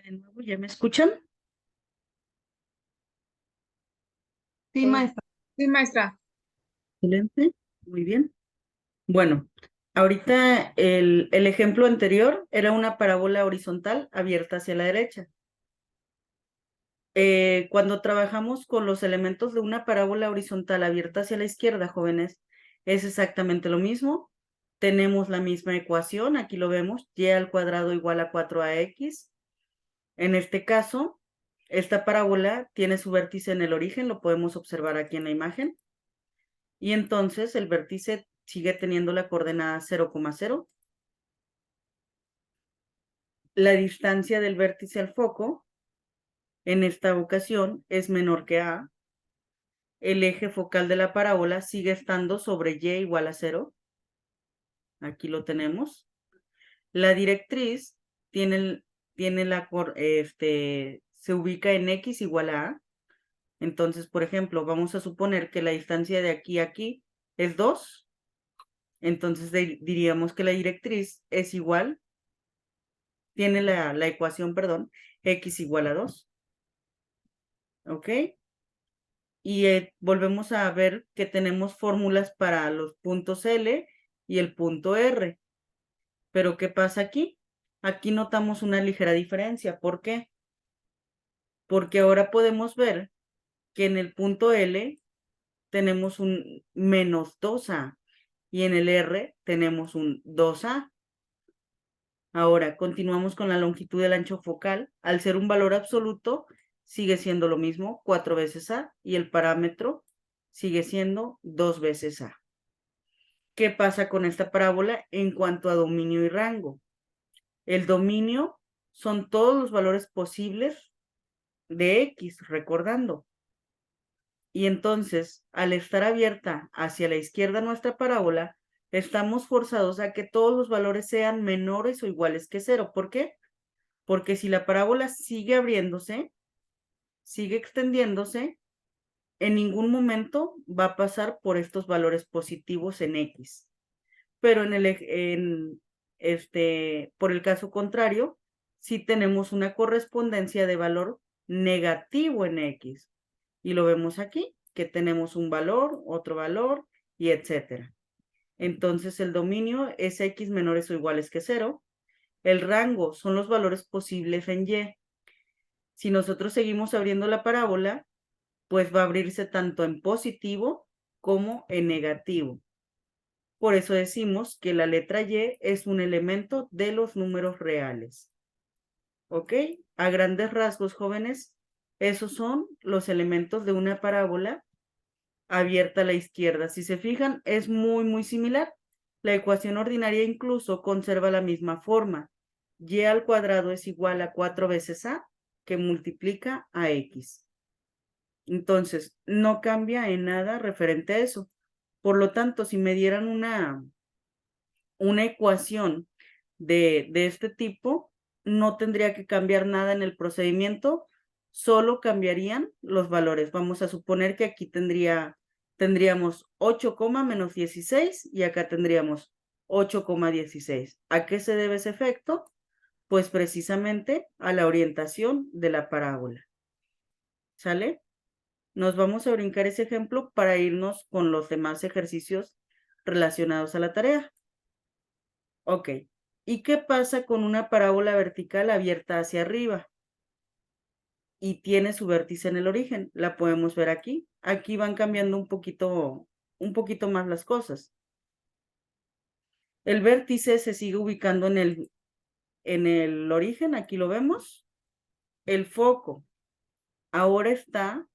De nuevo, ¿ya me escuchan? Sí, Hola. maestra. Sí, maestra. Excelente, muy bien. Bueno, ahorita el ejemplo anterior era una parábola horizontal abierta hacia la derecha. Cuando trabajamos con los elementos de una parábola horizontal abierta hacia la izquierda, jóvenes, es exactamente lo mismo. Tenemos la misma ecuación, aquí lo vemos, y al cuadrado igual a 4ax. En este caso, esta parábola tiene su vértice en el origen, lo podemos observar aquí en la imagen. Y entonces el vértice sigue teniendo la coordenada 0,0. La distancia del vértice al foco en esta ocasión es menor que a. El eje focal de la parábola sigue estando sobre y igual a 0. Aquí lo tenemos. La directriz tiene, se ubica en x igual a a. Entonces, por ejemplo, vamos a suponer que la distancia de aquí a aquí es 2. Entonces diríamos que la directriz es igual, tiene la ecuación, perdón, x igual a 2. ¿Ok? Y volvemos a ver que tenemos fórmulas para los puntos L y el punto R. Pero ¿qué pasa aquí? Aquí notamos una ligera diferencia. ¿Por qué? Porque ahora podemos ver que en el punto L tenemos un menos 2a y en el R tenemos un 2a. Ahora, continuamos con la longitud del ancho focal. Al ser un valor absoluto, sigue siendo lo mismo, 4 veces A, y el parámetro sigue siendo 2 veces A. ¿Qué pasa con esta parábola en cuanto a dominio y rango? El dominio son todos los valores posibles de X, recordando. Y entonces, al estar abierta hacia la izquierda nuestra parábola, estamos forzados a que todos los valores sean menores o iguales que 0. ¿Por qué? Porque si la parábola sigue abriéndose, sigue extendiéndose, en ningún momento va a pasar por estos valores positivos en X. Pero por el caso contrario, sí tenemos una correspondencia de valor negativo en X. Y lo vemos aquí, que tenemos un valor, otro valor, y etcétera. Entonces el dominio es X menores o iguales que 0. El rango son los valores posibles en Y. Si nosotros seguimos abriendo la parábola, pues va a abrirse tanto en positivo como en negativo. Por eso decimos que la letra Y es un elemento de los números reales. ¿Ok? A grandes rasgos, jóvenes, esos son los elementos de una parábola abierta a la izquierda. Si se fijan, es muy similar. La ecuación ordinaria incluso conserva la misma forma. Y al cuadrado es igual a 4 veces A, que multiplica a X. Entonces, no cambia en nada referente a eso. Por lo tanto, si me dieran una ecuación de este tipo, no tendría que cambiar nada en el procedimiento, solo cambiarían los valores. Vamos a suponer que aquí tendríamos 8, menos 16 y acá tendríamos 8,16. ¿A qué se debe ese efecto? Pues precisamente a la orientación de la parábola. ¿Sale? Nos vamos a brincar ese ejemplo para irnos con los demás ejercicios relacionados a la tarea. Ok. ¿Y qué pasa con una parábola vertical abierta hacia arriba? Y tiene su vértice en el origen. La podemos ver aquí. Aquí van cambiando un poquito más las cosas. El vértice se sigue ubicando en el origen. Aquí lo vemos. El foco ahora está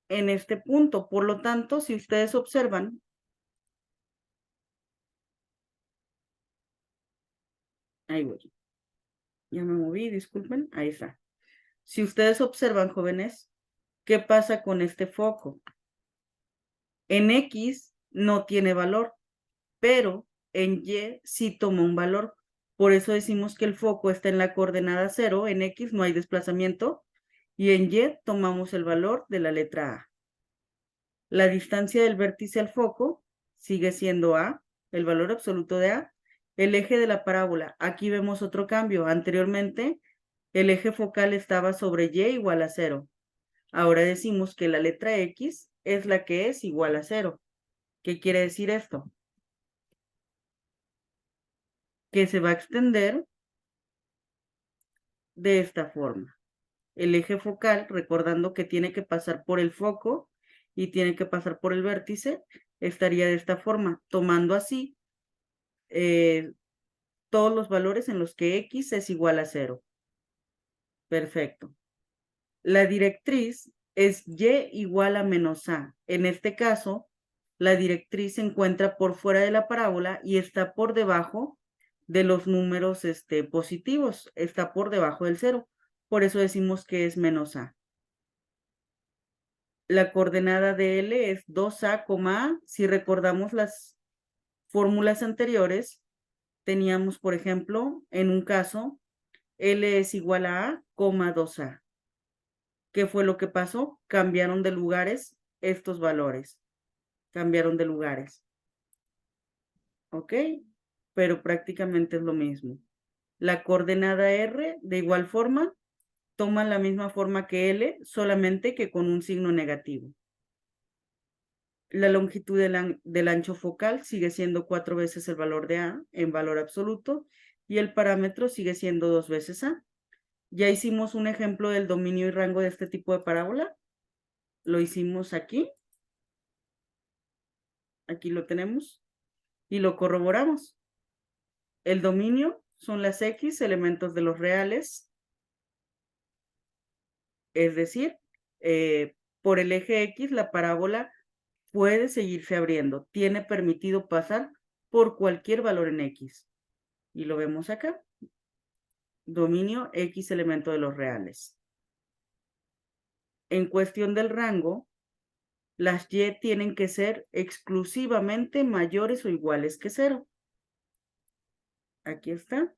en este punto. Por lo tanto, si ustedes observan, ahí voy. Ya me moví, disculpen. Ahí está. Si ustedes observan, jóvenes, ¿qué pasa con este foco? En X no tiene valor, pero en Y sí toma un valor. Por eso decimos que el foco está en la coordenada 0, en X no hay desplazamiento, y en Y tomamos el valor de la letra A. La distancia del vértice al foco sigue siendo A, el valor absoluto de A. El eje de la parábola, aquí vemos otro cambio. Anteriormente El eje focal estaba sobre y igual a 0. Ahora decimos que la letra X es la que es igual a 0. ¿Qué quiere decir esto? Que se va a extender de esta forma. El eje focal, recordando que tiene que pasar por el foco y tiene que pasar por el vértice, estaría de esta forma, tomando así todos los valores en los que X es igual a 0. Perfecto. La directriz es Y igual a menos A. En este caso, la directriz se encuentra por fuera de la parábola y está por debajo de los números positivos, está por debajo del 0. Por eso decimos que es menos A. La coordenada de L es 2A, A. Si recordamos las fórmulas anteriores, teníamos, por ejemplo, en un caso, L es igual a 2A. ¿Qué fue lo que pasó? Cambiaron de lugares estos valores. Cambiaron de lugares. ¿Ok? Pero prácticamente es lo mismo. La coordenada R, de igual forma, toma la misma forma que L, solamente que con un signo negativo. La longitud del ancho focal sigue siendo 4 veces el valor de A en valor absoluto y el parámetro sigue siendo 2 veces A. Ya hicimos un ejemplo del dominio y rango de este tipo de parábola. Lo hicimos aquí. Aquí lo tenemos. Y lo corroboramos. El dominio son las X elementos de los reales. Es decir, por el eje X la parábola puede seguirse abriendo. Tiene permitido pasar por cualquier valor en X. Y lo vemos acá. Dominio X elemento de los reales. En cuestión del rango, las Y tienen que ser exclusivamente mayores o iguales que 0. Aquí está.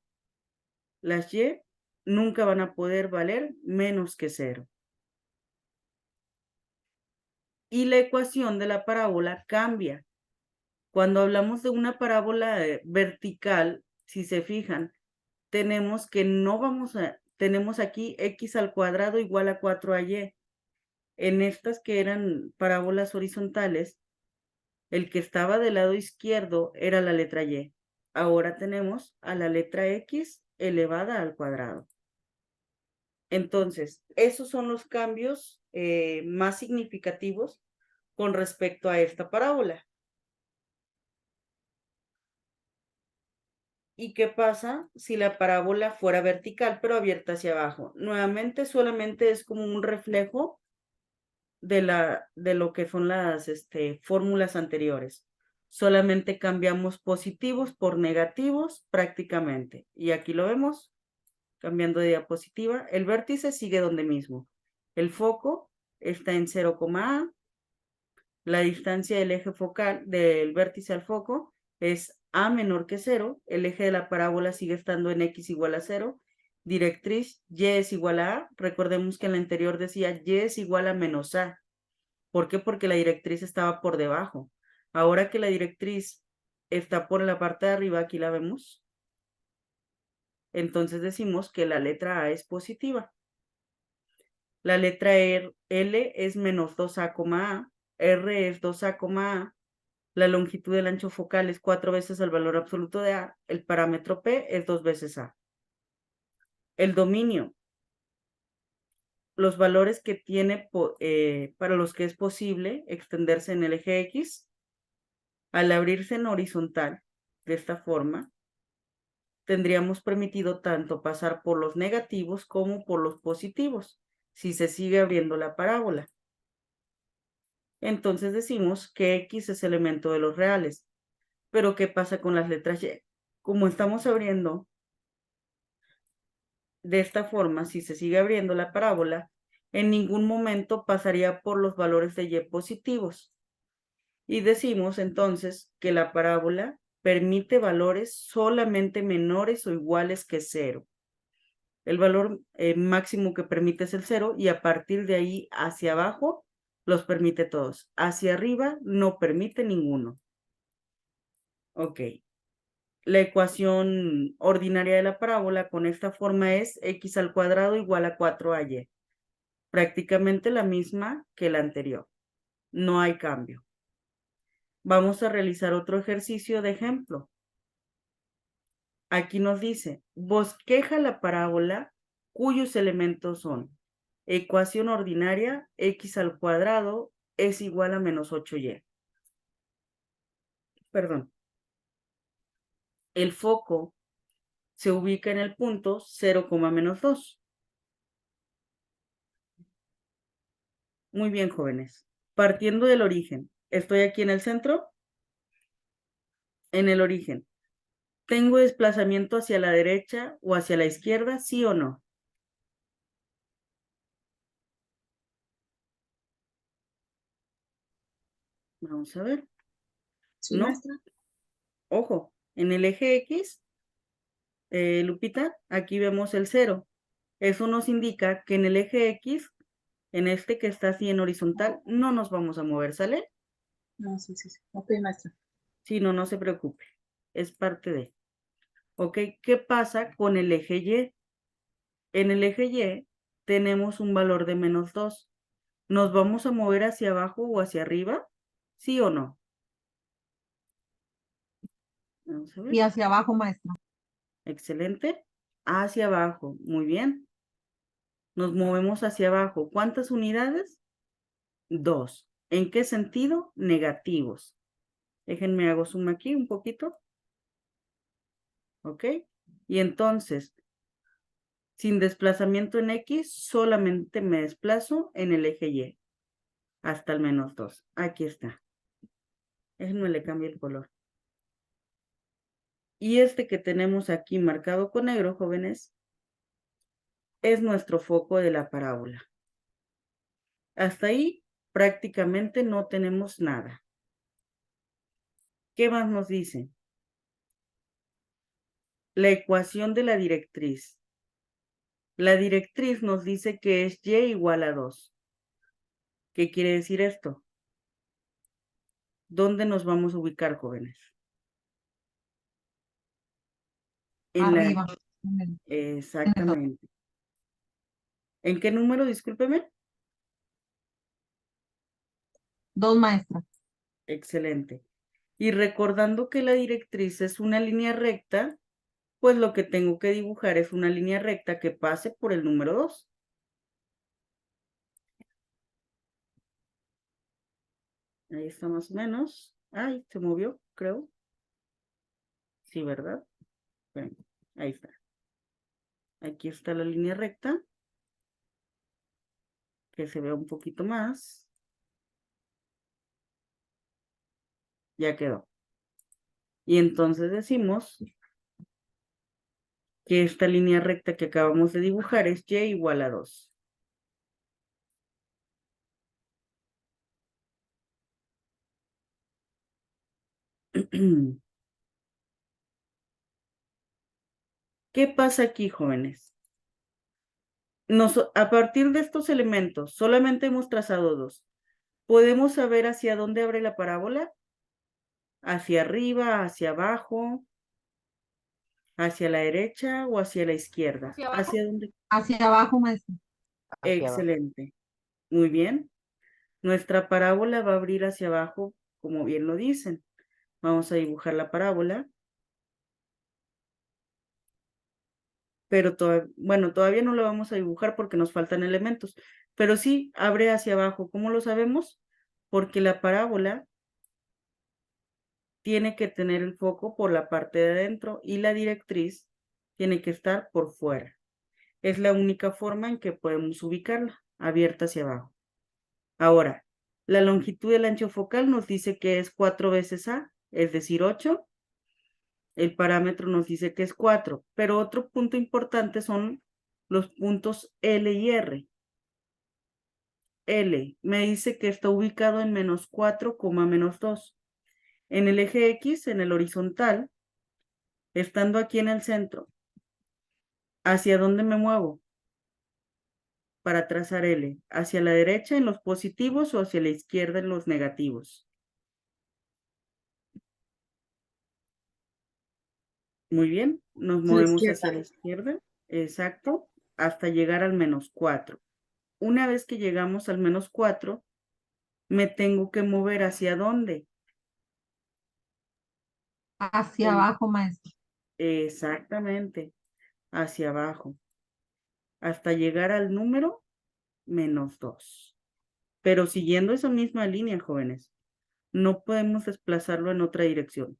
Las Y nunca van a poder valer menos que 0. Y la ecuación de la parábola cambia. Cuando hablamos de una parábola vertical, si se fijan, tenemos que no vamos a, tenemos aquí x al cuadrado igual a 4ay. En estas que eran parábolas horizontales, el que estaba del lado izquierdo era la letra y. Ahora tenemos a la letra x elevada al cuadrado. Entonces, esos son los cambios más significativos con respecto a esta parábola. ¿Y qué pasa si la parábola fuera vertical pero abierta hacia abajo? Nuevamente solamente es como un reflejo de lo que son las fórmulas anteriores. Solamente cambiamos positivos por negativos prácticamente. Y aquí lo vemos, cambiando de diapositiva. El vértice sigue donde mismo. El foco está en 0, A. La distancia del eje focal del vértice al foco es A menor que 0. El eje de la parábola sigue estando en X igual a 0. Directriz Y es igual a A. Recordemos que en la anterior decía Y es igual a menos A. ¿Por qué? Porque la directriz estaba por debajo. Ahora que la directriz está por la parte de arriba, aquí la vemos, entonces decimos que la letra A es positiva. La letra L es menos 2A, A, R es 2A, A, la longitud del ancho focal es 4 veces el valor absoluto de A, el parámetro P es 2 veces A. El dominio, los valores que tiene para los que es posible extenderse en el eje X, al abrirse en horizontal, de esta forma, tendríamos permitido tanto pasar por los negativos como por los positivos, si se sigue abriendo la parábola. Entonces decimos que X es elemento de los reales. Pero ¿qué pasa con las letras Y? Como estamos abriendo de esta forma, si se sigue abriendo la parábola, en ningún momento pasaría por los valores de Y positivos. Y decimos entonces que la parábola permite valores solamente menores o iguales que 0. El valor máximo que permite es el 0 y a partir de ahí hacia abajo los permite todos. Hacia arriba no permite ninguno. Ok. La ecuación ordinaria de la parábola con esta forma es x al cuadrado igual a 4ay. Prácticamente la misma que la anterior. No hay cambio. Vamos a realizar otro ejercicio de ejemplo. Aquí nos dice, bosqueja la parábola cuyos elementos son ecuación ordinaria, x al cuadrado es igual a menos 8y. Perdón. El foco se ubica en el punto 0, menos 2. Muy bien, jóvenes. Partiendo del origen, ¿estoy aquí en el centro? En el origen. ¿Tengo desplazamiento hacia la derecha o hacia la izquierda? ¿Sí o no? Vamos a ver. Sí, ¿No? maestra. Ojo, en el eje X, Lupita, aquí vemos el 0. Eso nos indica que en el eje X, en este que está así en horizontal, no nos vamos a mover, ¿sale? No, sí. Ok, maestra. Sí, no, no se preocupe. Es parte de. ¿Ok? ¿Qué pasa con el eje Y? En el eje Y tenemos un valor de menos 2. ¿Nos vamos a mover hacia abajo o hacia arriba? ¿Sí o no? Vamos a ver. Y hacia abajo, maestra. Excelente. Hacia abajo. Muy bien. Nos movemos hacia abajo. ¿Cuántas unidades? 2. ¿En qué sentido? Negativos. Déjenme hago zoom aquí un poquito. ¿Ok? Y entonces, sin desplazamiento en X, solamente me desplazo en el eje Y. Hasta el menos 2. Aquí está. Déjenme le cambio el color. Y este que tenemos aquí marcado con negro, jóvenes, es nuestro foco de la parábola. Hasta ahí prácticamente no tenemos nada. ¿Qué más nos dice? La ecuación de la directriz. La directriz nos dice que es y igual a 2. ¿Qué quiere decir esto? ¿Dónde nos vamos a ubicar, jóvenes? Arriba. Exactamente. ¿En qué número? Discúlpeme. 2, maestra. Excelente. Y recordando que la directriz es una línea recta, pues lo que tengo que dibujar es una línea recta que pase por el número 2. Ahí está más o menos. Ay, se movió, creo. Sí, ¿verdad? Bueno, ahí está. Aquí está la línea recta. Que se vea un poquito más. Ya quedó. Y entonces decimos que esta línea recta que acabamos de dibujar es y igual a 2. ¿Qué pasa aquí, jóvenes? A partir de estos elementos, solamente hemos trazado 2. ¿Podemos saber hacia dónde abre la parábola? ¿Hacia arriba, hacia abajo, hacia la derecha o hacia la izquierda? ¿Hacia dónde? Hacia abajo, maestra. Excelente. Muy bien. Nuestra parábola va a abrir hacia abajo, como bien lo dicen. Vamos a dibujar la parábola. Pero todavía no la vamos a dibujar porque nos faltan elementos. Pero sí, abre hacia abajo. ¿Cómo lo sabemos? Porque la parábola tiene que tener el foco por la parte de adentro y la directriz tiene que estar por fuera. Es la única forma en que podemos ubicarla, abierta hacia abajo. Ahora, la longitud del ancho focal nos dice que es 4 veces A, es decir, 8. El parámetro nos dice que es 4, pero otro punto importante son los puntos L y R. L me dice que está ubicado en menos 4, menos 2. En el eje X, en el horizontal, estando aquí en el centro, ¿hacia dónde me muevo para trazar L? ¿Hacia la derecha en los positivos o hacia la izquierda en los negativos? Muy bien, nos la movemos izquierda. hacia la izquierda, exacto, hasta llegar al -4. Una vez que llegamos al -4, me tengo que mover ¿hacia dónde? Hacia En- abajo, maestra. Exactamente, hacia abajo, hasta llegar al número -2. Pero siguiendo esa misma línea, jóvenes, no podemos desplazarlo en otra dirección.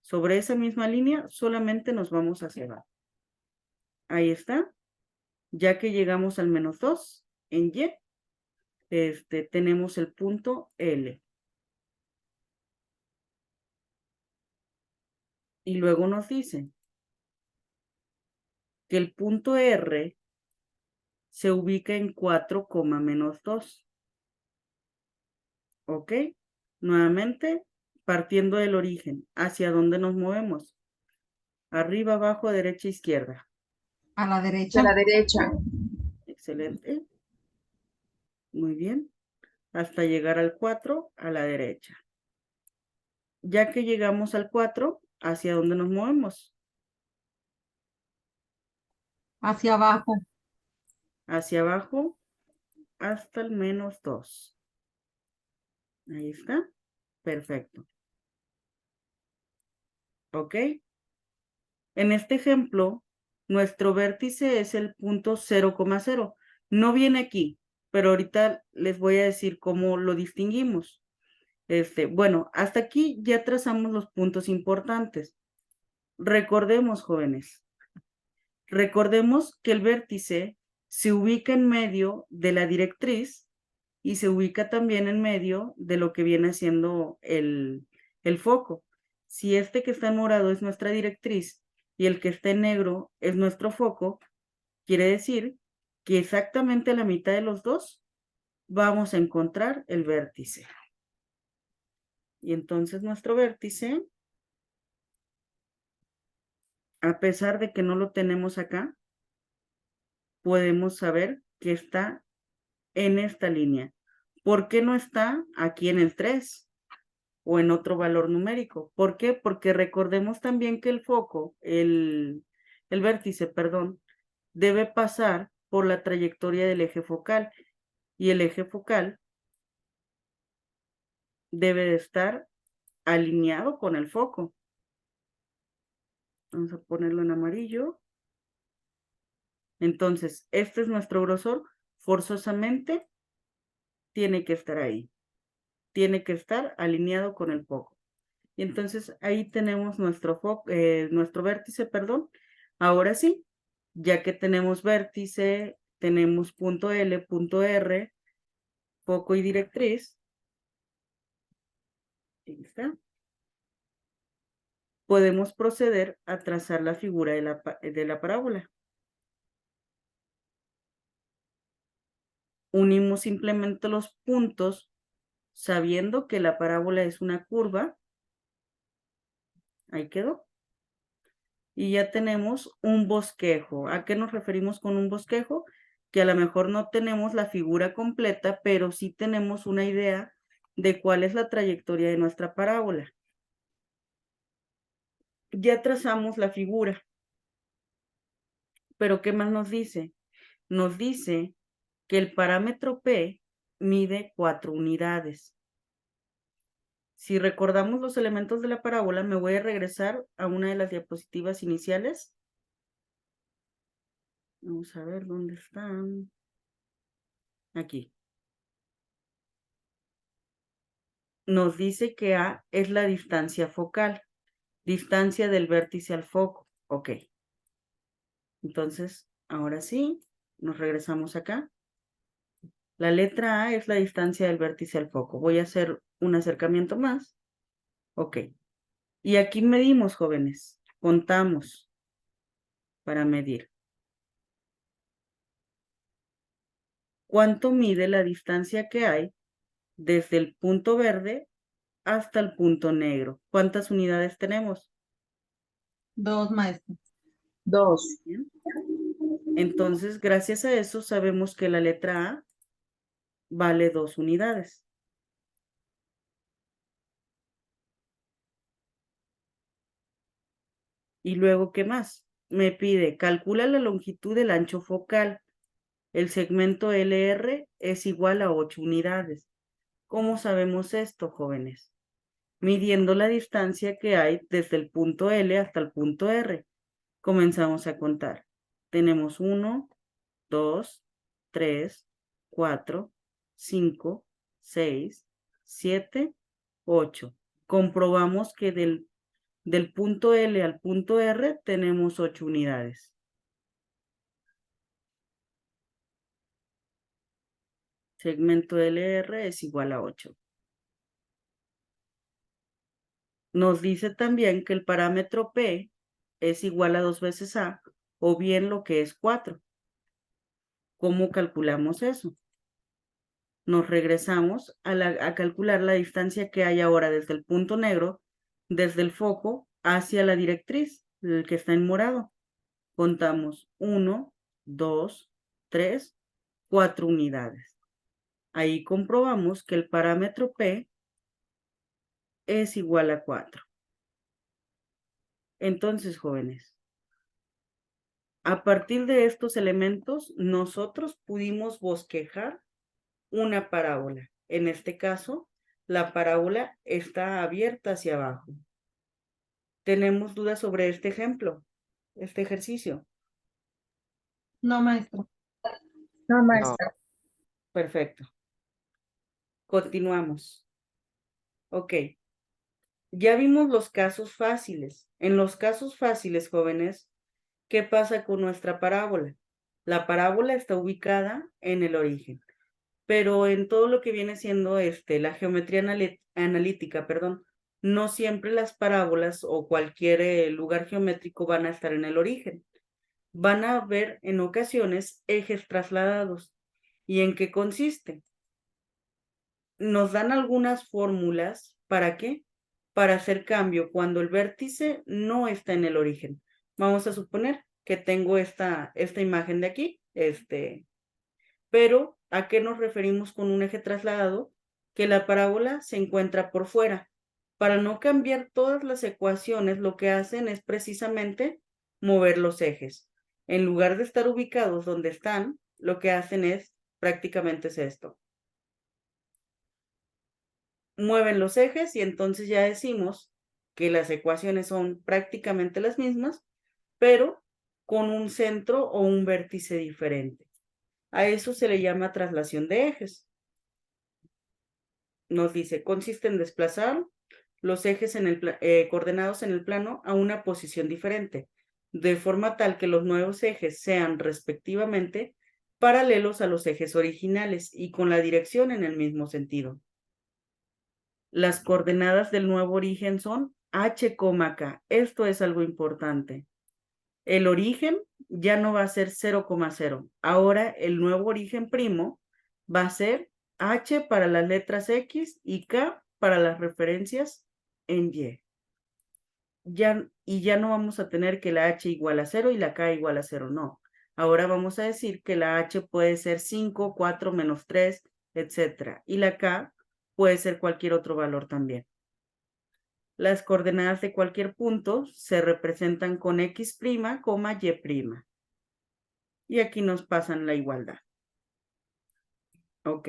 Sobre esa misma línea solamente nos vamos hacia abajo. Ahí está. Ya que llegamos al -2 en Y, tenemos el punto L. Y luego nos dice que el punto R se ubica en 4, -2. ¿Ok? Nuevamente, partiendo del origen, ¿hacia dónde nos movemos? Arriba, abajo, derecha, izquierda. A la De derecha. la derecha. Excelente. Muy bien. Hasta llegar al 4 a la derecha. Ya que llegamos al 4, ¿hacia dónde nos movemos? Hacia abajo. Hacia abajo hasta el -2. Ahí está. Perfecto. ¿Ok? En este ejemplo, nuestro vértice es el punto 0,0. No viene aquí, pero ahorita les voy a decir cómo lo distinguimos. Bueno, hasta aquí ya trazamos los puntos importantes. Recordemos, jóvenes, recordemos que el vértice se ubica en medio de la directriz y se ubica también en medio de lo que viene siendo el foco. Si este que está en morado es nuestra directriz y el que está en negro es nuestro foco, quiere decir que exactamente a la mitad de los dos vamos a encontrar el vértice. Y entonces nuestro vértice, a pesar de que no lo tenemos acá, podemos saber que está en esta línea. ¿Por qué no está aquí en el 3 o en otro valor numérico? ¿Por qué? Porque recordemos también que el foco, el vértice, perdón, debe pasar por la trayectoria del eje focal y el eje focal debe de estar alineado con el foco. Vamos a ponerlo en amarillo. Entonces, este es nuestro grosor. Forzosamente tiene que estar ahí. Tiene que estar alineado con el foco. Y entonces ahí tenemos nuestro vértice, perdón. Ahora sí, ya que tenemos vértice, tenemos punto L, punto R, foco y directriz. Ahí está. Podemos proceder a trazar la figura de la parábola. Unimos simplemente los puntos sabiendo que la parábola es una curva. Ahí quedó. Y ya tenemos un bosquejo. ¿A qué nos referimos con un bosquejo? Que a lo mejor no tenemos la figura completa, pero sí tenemos una idea de cuál es la trayectoria de nuestra parábola. Ya trazamos la figura. Pero ¿qué más nos dice? Nos dice que el parámetro P mide 4 unidades. Si recordamos los elementos de la parábola, me voy a regresar a una de las diapositivas iniciales. Vamos a ver dónde están. Aquí. Nos dice que A es la distancia focal, distancia del vértice al foco. Ok. Entonces, ahora sí, nos regresamos acá. La letra A es la distancia del vértice al foco. Voy a hacer un acercamiento más. Ok. Y aquí medimos, jóvenes. Contamos para medir. ¿Cuánto mide la distancia que hay desde el punto verde hasta el punto negro? ¿Cuántas unidades tenemos? 2, maestra. 2. Bien. Entonces, gracias a eso sabemos que la letra A vale 2 unidades. Y luego, ¿qué más? Me pide, calcula la longitud del ancho focal. El segmento LR es igual a 8 unidades. ¿Cómo sabemos esto, jóvenes? Midiendo la distancia que hay desde el punto L hasta el punto R. Comenzamos a contar. Tenemos 1, 2, 3, 4, 5, 6, 7, 8. Comprobamos que del punto L al punto R tenemos 8 unidades. Segmento LR es igual a 8. Nos dice también que el parámetro P es igual a 2 veces A, o bien lo que es 4. ¿Cómo calculamos eso? Nos regresamos a calcular la distancia que hay ahora desde el punto negro, desde el foco hacia la directriz, el que está en morado. Contamos 1, 2, 3, 4 unidades. Ahí comprobamos que el parámetro P es igual a 4. Entonces, jóvenes, a partir de estos elementos, nosotros pudimos bosquejar una parábola. En este caso, la parábola está abierta hacia abajo. ¿Tenemos dudas sobre este ejemplo, este ejercicio? No, maestra. No, maestra. Perfecto. Continuamos. Ok. Ya vimos los casos fáciles. En los casos fáciles, jóvenes, ¿qué pasa con nuestra parábola? La parábola está ubicada en el origen, pero en todo lo que viene siendo la geometría analítica, perdón, no siempre las parábolas o cualquier lugar geométrico van a estar en el origen. Van a haber en ocasiones ejes trasladados. ¿Y en qué consiste? Nos dan algunas fórmulas, ¿para qué? Para hacer cambio cuando el vértice no está en el origen. Vamos a suponer que tengo esta imagen de aquí, pero ¿a qué nos referimos con un eje trasladado? Que la parábola se encuentra por fuera. Para no cambiar todas las ecuaciones, lo que hacen es precisamente mover los ejes. En lugar de estar ubicados donde están, lo que hacen es prácticamente es esto. Mueven los ejes y entonces ya decimos que las ecuaciones son prácticamente las mismas, pero con un centro o un vértice diferente. A eso se le llama traslación de ejes. Nos dice, consiste en desplazar los ejes coordenados en el plano a una posición diferente, de forma tal que los nuevos ejes sean respectivamente paralelos a los ejes originales y con la dirección en el mismo sentido. Las coordenadas del nuevo origen son h, k. Esto es algo importante. El origen ya no va a ser 0,0. Ahora el nuevo origen primo va a ser h para las letras x y k para las referencias en y. Ya no vamos a tener que la h igual a 0 y la k igual a 0, no. Ahora vamos a decir que la h puede ser 5, 4, menos 3, etc. Y la k puede ser cualquier otro valor también. Las coordenadas de cualquier punto se representan con x', y'. Y aquí nos pasan la igualdad. Ok.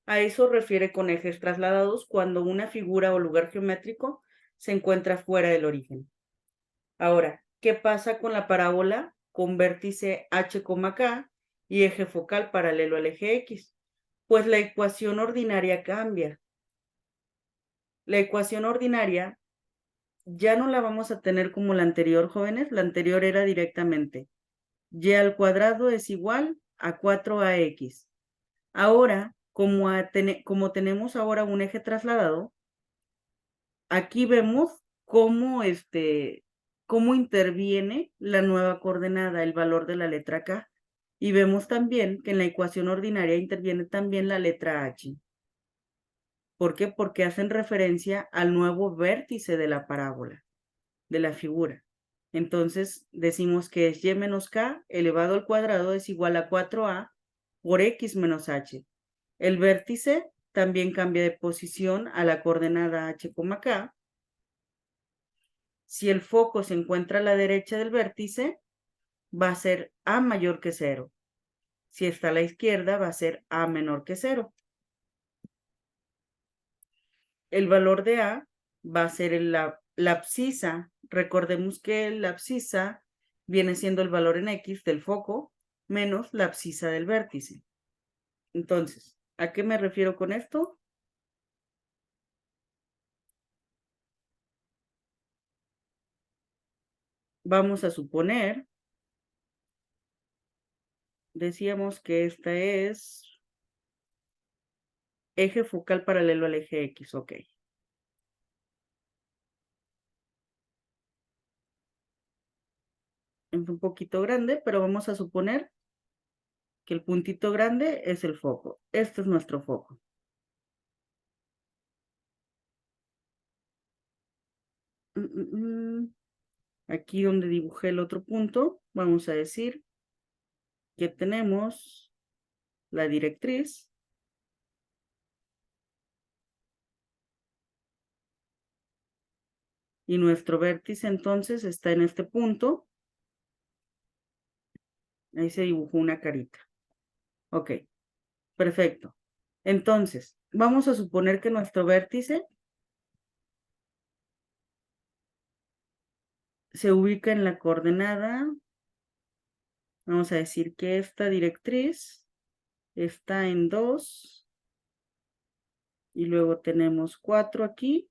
A eso refiere con ejes trasladados cuando una figura o lugar geométrico se encuentra fuera del origen. Ahora, ¿qué pasa con la parábola con vértice h, k y eje focal paralelo al eje x? Pues la ecuación ordinaria cambia. La ecuación ordinaria ya no la vamos a tener como la anterior, jóvenes. La anterior era directamente y al cuadrado es igual a 4ax. Ahora, como tenemos ahora un eje trasladado, aquí vemos cómo interviene la nueva coordenada, el valor de la letra k. Y vemos también que en la ecuación ordinaria interviene también la letra h. ¿Por qué? Porque hacen referencia al nuevo vértice de la parábola, de la figura. Entonces decimos que es y menos k elevado al cuadrado es igual a 4a por x menos h. El vértice también cambia de posición a la coordenada h, k. Si el foco se encuentra a la derecha del vértice, va a ser A mayor que 0. Si está a la izquierda, va a ser A menor que 0. El valor de A va a ser la abscisa. Recordemos que la abscisa viene siendo el valor en X del foco menos la abscisa del vértice. Entonces, ¿a qué me refiero con esto? Vamos a suponer, decíamos que esta es eje focal paralelo al eje X, ok. Es un poquito grande, pero vamos a suponer que el puntito grande es el foco. Este es nuestro foco. Aquí donde dibujé el otro punto, vamos a decir que tenemos la directriz y nuestro vértice entonces está en este punto. Ahí se dibujó una carita. Ok, perfecto. Entonces, vamos a suponer que nuestro vértice se ubica en la coordenada. Vamos a decir que esta directriz está en 2 y luego tenemos 4 aquí,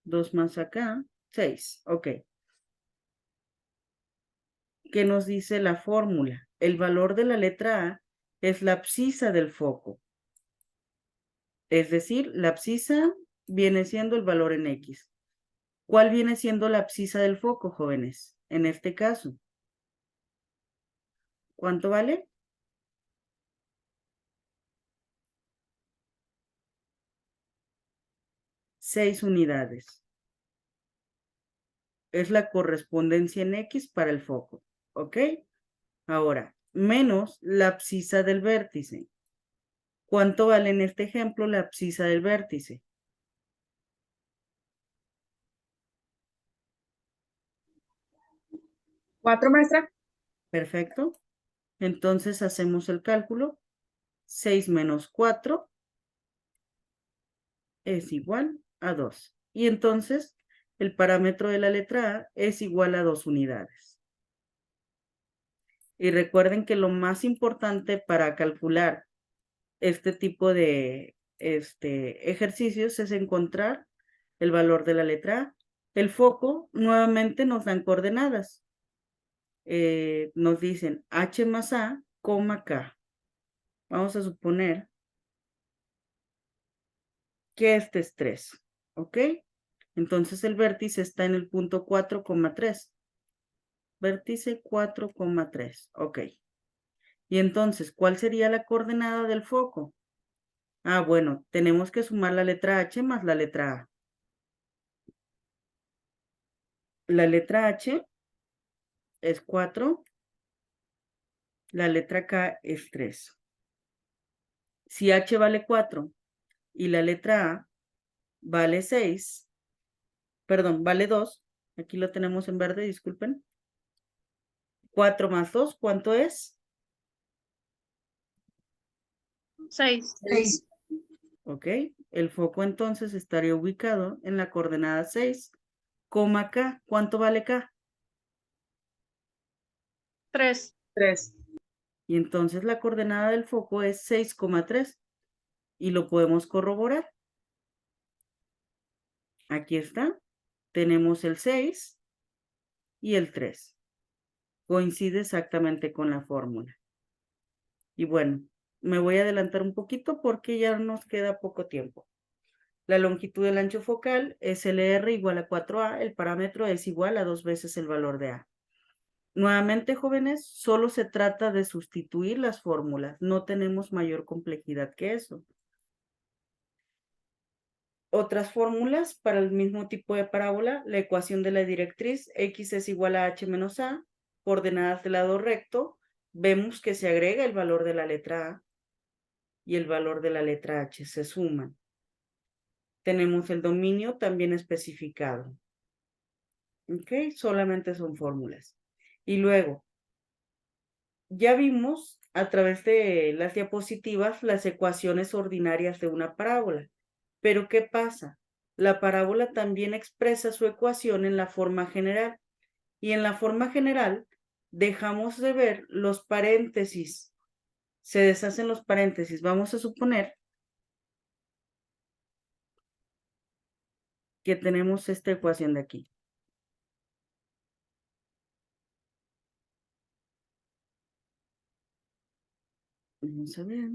2 más acá, 6. Ok. ¿Qué nos dice la fórmula? El valor de la letra A es la abscisa del foco. Es decir, la abscisa viene siendo el valor en X. ¿Cuál viene siendo la abscisa del foco, jóvenes? En este caso, ¿cuánto vale? 6 unidades. Es la correspondencia en X para el foco, ¿ok? Ahora, menos la abscisa del vértice. ¿Cuánto vale en este ejemplo la abscisa del vértice? 4, maestra. Perfecto. Entonces hacemos el cálculo. 6 menos 4 es igual a 2. Y entonces el parámetro de la letra A es igual a 2 unidades. Y recuerden que lo más importante para calcular este tipo de ejercicios es encontrar el valor de la letra A. El foco nuevamente nos dan coordenadas. Nos dicen H más A, K. Vamos a suponer que este es 3, ¿ok? Entonces el vértice está en el punto 4,3. Vértice 4,3, ok. Y entonces, ¿cuál sería la coordenada del foco? Ah, bueno, tenemos que sumar la letra H más la letra A. La letra H es 4, la letra K es 3. Si H vale 4 y la letra A vale 6, perdón, vale 2, aquí lo tenemos en verde, disculpen. 4 más 2, ¿cuánto es? 6. 6. Ok, el foco entonces estaría ubicado en la coordenada 6, K. ¿Cuánto vale K? 3. 3. Y entonces la coordenada del foco es 6,3 y lo podemos corroborar. Aquí está, tenemos el 6 y el 3. Coincide exactamente con la fórmula. Y bueno, me voy a adelantar un poquito porque ya nos queda poco tiempo. La longitud del ancho focal es LR igual a 4A, el parámetro es igual a 2 veces el valor de A. Nuevamente, jóvenes, solo se trata de sustituir las fórmulas, no tenemos mayor complejidad que eso. Otras fórmulas para el mismo tipo de parábola, la ecuación de la directriz X es igual a H menos A, coordenadas del lado recto, vemos que se agrega el valor de la letra A y el valor de la letra H, se suman. Tenemos el dominio también especificado. ¿Ok? Solamente son fórmulas. Y luego, ya vimos a través de las diapositivas las ecuaciones ordinarias de una parábola. Pero ¿qué pasa? La parábola también expresa su ecuación en la forma general. Y en la forma general dejamos de ver los paréntesis. Se deshacen los paréntesis. Vamos a suponer que tenemos esta ecuación de aquí. Vamos a ver.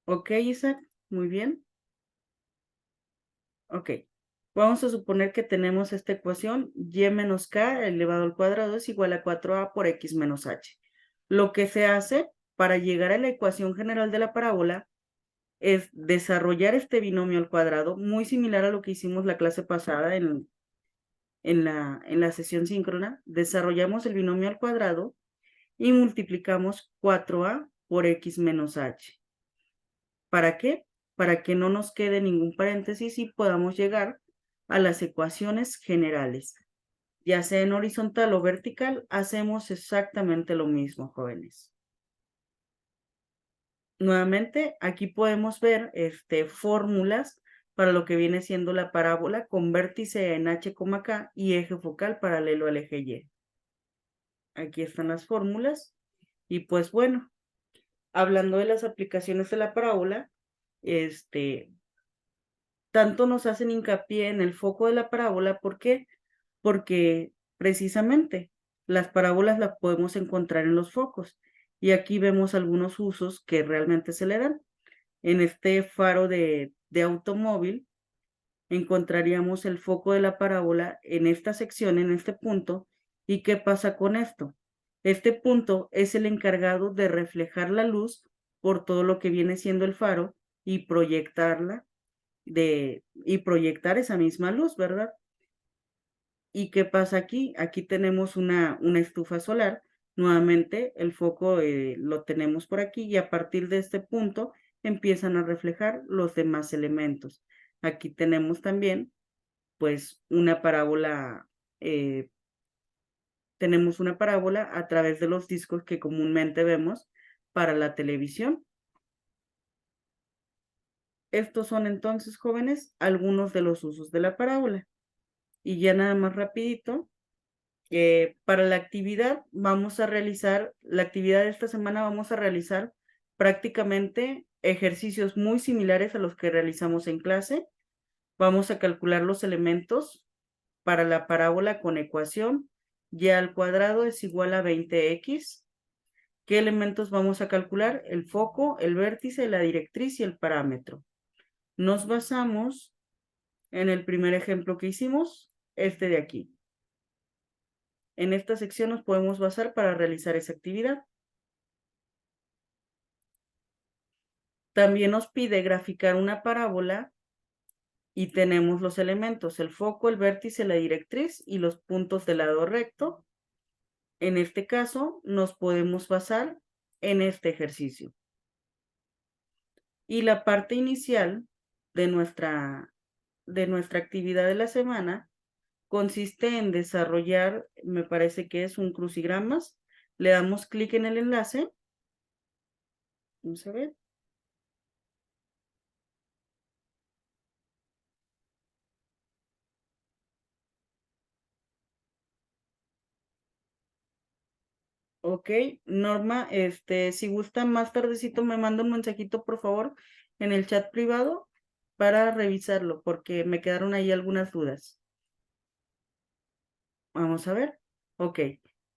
Ok, Isaac, muy bien. Ok, vamos a suponer que tenemos esta ecuación, y menos k elevado al cuadrado es igual a 4a por x menos h. Lo que se hace para llegar a la ecuación general de la parábola es desarrollar este binomio al cuadrado, muy similar a lo que hicimos la clase pasada en la sesión síncrona. Desarrollamos el binomio al cuadrado y multiplicamos 4a por x menos h. ¿Para qué? Para que no nos quede ningún paréntesis y podamos llegar a las ecuaciones generales. Ya sea en horizontal o vertical, hacemos exactamente lo mismo, jóvenes. Nuevamente, aquí podemos ver fórmulas para lo que viene siendo la parábola con vértice en h, k y eje focal paralelo al eje y. Aquí están las fórmulas. Y pues bueno, hablando de las aplicaciones de la parábola, tanto nos hacen hincapié en el foco de la parábola. ¿Por qué? Porque precisamente las parábolas las podemos encontrar en los focos. Y aquí vemos algunos usos que realmente se le dan. En este faro de automóvil encontraríamos el foco de la parábola en esta sección, en este punto. ¿Y qué pasa con esto? Este punto es el encargado de reflejar la luz por todo lo que viene siendo el faro y proyectarla y proyectar esa misma luz, ¿verdad? ¿Y qué pasa aquí? Aquí tenemos una estufa solar. Nuevamente el foco lo tenemos por aquí y a partir de este punto empiezan a reflejar los demás elementos. Aquí tenemos también pues una parábola, tenemos una parábola a través de los discos que comúnmente vemos para la televisión. Estos son entonces, jóvenes, algunos de los usos de la parábola. Y ya nada más rapidito, para la actividad la actividad de esta semana vamos a realizar prácticamente ejercicios muy similares a los que realizamos en clase. Vamos a calcular los elementos para la parábola con ecuación y al cuadrado es igual a 20x. ¿Qué elementos vamos a calcular? El foco, el vértice, la directriz y el parámetro. Nos basamos en el primer ejemplo que hicimos, este de aquí. En esta sección nos podemos basar para realizar esa actividad. También nos pide graficar una parábola y tenemos los elementos, el foco, el vértice, la directriz y los puntos del lado recto. En este caso, nos podemos basar en este ejercicio. Y la parte inicial de nuestra actividad de la semana consiste en desarrollar, me parece que es un crucigramas. Le damos clic en el enlace. Vamos a ver. Ok, Norma, si gusta más tardecito me manda un mensajito, por favor, en el chat privado para revisarlo, porque me quedaron ahí algunas dudas. Vamos a ver. Ok.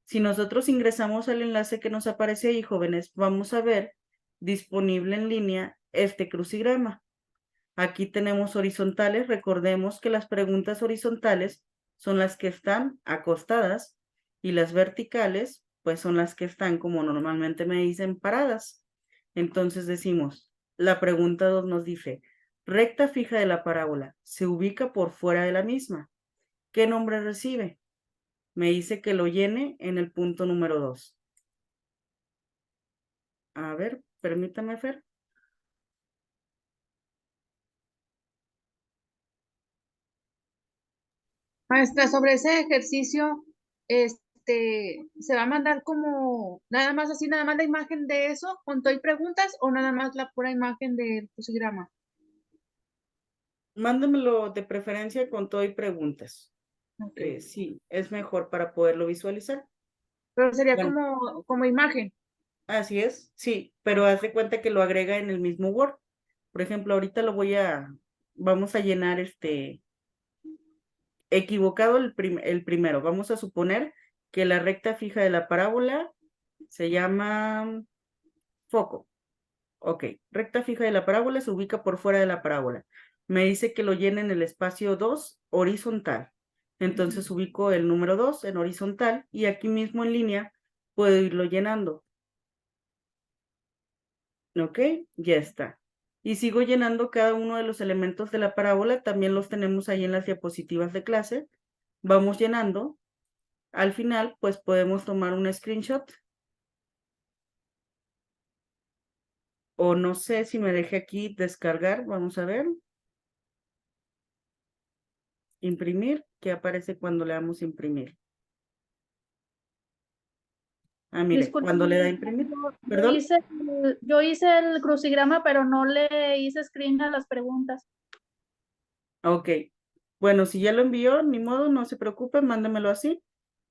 Si nosotros ingresamos al enlace que nos aparece ahí, jóvenes, vamos a ver disponible en línea este crucigrama. Aquí tenemos horizontales. Recordemos que las preguntas horizontales son las que están acostadas y las verticales, pues son las que están, como normalmente me dicen, paradas. Entonces decimos, la pregunta 2 nos dice, recta fija de la parábola, se ubica por fuera de la misma. ¿Qué nombre recibe? Me dice que lo llene en el punto número 2. A ver, permítame, Fer. Maestra, sobre ese ejercicio, ¿se va a mandar como nada más así, nada más la imagen de eso, con todo y preguntas, o nada más la pura imagen del crucigrama? Mándamelo de preferencia con todo y preguntas. Ok. Sí, es mejor para poderlo visualizar. Pero sería Bueno, como imagen. así es, sí, pero haz de cuenta que lo agrega en el mismo Word. Por ejemplo, ahorita vamos a llenar equivocado el primero. Vamos a suponer que la recta fija de la parábola se llama foco. Ok, recta fija de la parábola se ubica por fuera de la parábola. Me dice que lo llene en el espacio 2 horizontal. Entonces ubico el número 2 en horizontal y aquí mismo en línea puedo irlo llenando. Ok, ya está. Y sigo llenando cada uno de los elementos de la parábola. También los tenemos ahí en las diapositivas de clase. Vamos llenando. Al final, pues podemos tomar un screenshot. O no sé si me deje aquí descargar. Vamos a ver. Imprimir. ¿Qué aparece cuando le damos imprimir? Ah, mire, Disculpe, cuando le da imprimir. yo ¿Perdón? hice el crucigrama, pero no le hice screen a las preguntas. Ok. Bueno, si ya lo envió, ni modo, no se preocupe, mándemelo así.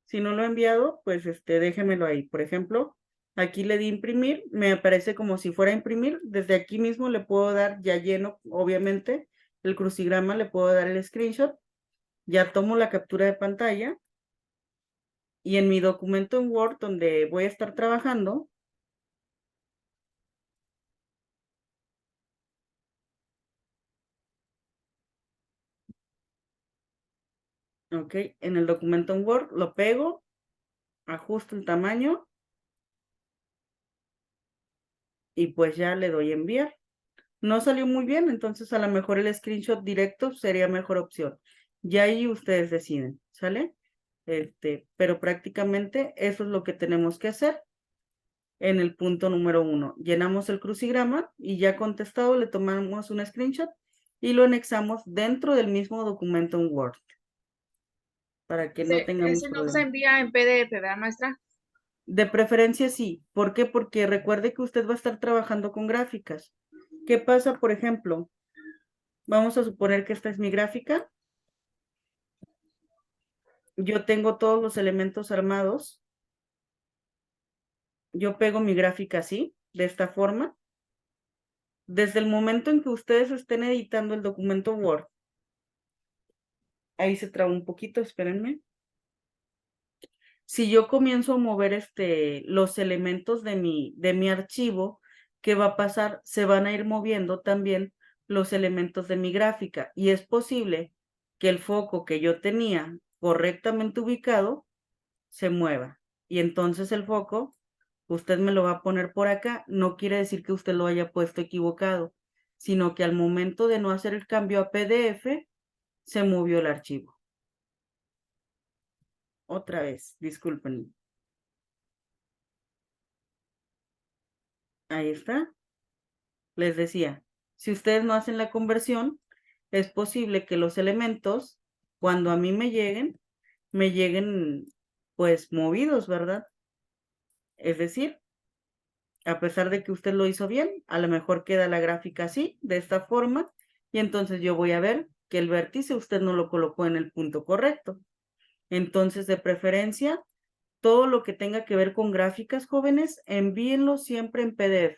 Si no lo he enviado, pues déjemelo ahí. Por ejemplo, aquí le di imprimir, me aparece como si fuera a imprimir. Desde aquí mismo le puedo dar ya lleno, obviamente, el crucigrama, le puedo dar el screenshot. Ya tomo la captura de pantalla y en mi documento en Word donde voy a estar trabajando, ok, en el documento en Word lo pego, ajusto el tamaño y pues ya le doy enviar. No salió muy bien, entonces a lo mejor el screenshot directo sería mejor opción. Ya ahí ustedes deciden, ¿sale? Pero prácticamente eso es lo que tenemos que hacer en el punto número 1. Llenamos el crucigrama y ya contestado le tomamos un screenshot y lo anexamos dentro del mismo documento en Word para que no tengamos Ese no se problemas. envía en PDF, ¿verdad, maestra? De preferencia sí. ¿Por qué? Porque recuerde que usted va a estar trabajando con gráficas. ¿Qué pasa, por ejemplo? Vamos a suponer que esta es mi gráfica. Yo tengo todos los elementos armados. Yo pego mi gráfica así, de esta forma. Desde el momento en que ustedes estén editando el documento Word, ahí se traba un poquito, espérenme. Si yo comienzo a mover los elementos de mi archivo, ¿qué va a pasar? Se van a ir moviendo también los elementos de mi gráfica y es posible que el foco que yo tenía correctamente ubicado se mueva. Y entonces el foco, usted me lo va a poner por acá, no quiere decir que usted lo haya puesto equivocado, sino que al momento de no hacer el cambio a PDF, se movió el archivo. Otra vez, disculpen. Ahí está. Les decía, si ustedes no hacen la conversión, es posible que los elementos, cuando a mí me lleguen pues movidos, ¿verdad? Es decir, a pesar de que usted lo hizo bien, a lo mejor queda la gráfica así, de esta forma, y entonces yo voy a ver que el vértice usted no lo colocó en el punto correcto. Entonces, de preferencia, todo lo que tenga que ver con gráficas, jóvenes, envíenlo siempre en PDF.